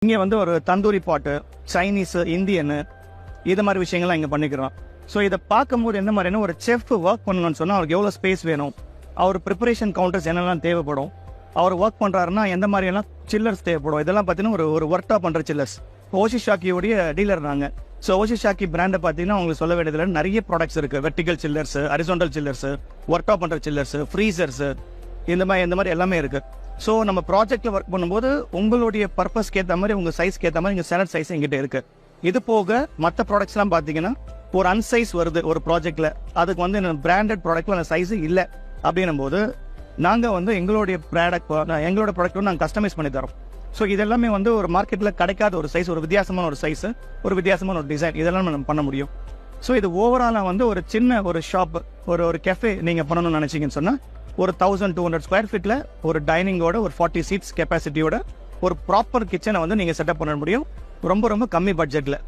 இங்கே வந்து ஒரு தந்தூரி பாட்டு, சைனீஸ், இந்தியனு இது மாதிரி விஷயங்கள்லாம் இங்கே பண்ணிக்கிறோம். ஸோ இதை பார்க்கும்போது என்ன மாதிரினா ஒரு செஃப் ஒர்க் பண்ணணும்னு சொன்னால் அவருக்கு எவ்வளோ ஸ்பேஸ் வேணும், அவர் ப்ரிப்பரேஷன் கவுண்டர்ஸ் என்னெல்லாம் தேவைப்படும், அவர் ஒர்க் பண்ணுறாருன்னா எந்த மாதிரியெல்லாம் சில்லர்ஸ் தேவைப்படும், இதெல்லாம் பார்த்தீங்கன்னா ஒரு ஒர்க் ஆஃப் பண்ணுற சில்லர்ஸ். ஓஷிஷாக்கியோடைய டீலர் நாங்கள். ஸோ ஓஷிஷாக்கி பிராண்டை பார்த்தீங்கன்னா உங்களுக்கு சொல்ல வேண்டியதில்லை, நிறைய ப்ராடக்ட்ஸ் இருக்குது. வெர்டிகல் சில்லர்ஸ், ஹரிசாண்டல் சில்லர்ஸ், ஒர்க் ஆஃப் பண்ணுற சில்லர்ஸ், ஃப்ரீசர்ஸ், இந்த மாதிரி எல்லாமே இருக்குது. ஸோ நம்ம ப்ராஜெக்டில் ஒர்க் பண்ணும்போது உங்களுடைய பர்பஸ்க்கு ஏற்ற மாதிரி உங்கள் சைஸ்க்கு ஏற்ற மாதிரி இங்கே ஸ்டாண்டர்ட் சைஸ் எங்கிட்ட இருக்குது. இது போக மற்ற ப்ராடக்ட்ஸ்லாம் பார்த்தீங்கன்னா ஒரு அன்சைஸ் வருது ஒரு ப்ராஜெக்டில், அதுக்கு வந்து பிராண்டட் ப்ராடக்ட்டில் அந்த சைஸு இல்லை அப்படின்னும் போது நாங்கள் வந்து எங்களோட ப்ராடக்ட் வந்து நாங்கள் கஸ்டமைஸ் பண்ணி தரோம். ஸோ இதெல்லாமே வந்து ஒரு மார்க்கெட்டில் கிடைக்காத ஒரு சைஸ், ஒரு வித்தியாசமான ஒரு சைஸு, ஒரு வித்தியாசமான ஒரு டிசைன், இதெல்லாம் நம்ம பண்ண முடியும். ஸோ இது ஓவராலாக வந்து ஒரு சின்ன ஒரு ஷாப், ஒரு கெஃபே நீங்கள் பண்ணணும்னு நினச்சிங்கன்னு சொன்னால் ஒரு 1200 ஸ்கொயர் ஃபீட்டில் ஒரு டைனிங்கோட ஒரு 40 சீட்ஸ் கெப்பாசிட்டியோட ஒரு ப்ராப்பர் கிச்சனை வந்து நீங்கள் செட்டப் பண்ண முடியும் ரொம்ப ரொம்ப கம்மி பட்ஜெட்டில்.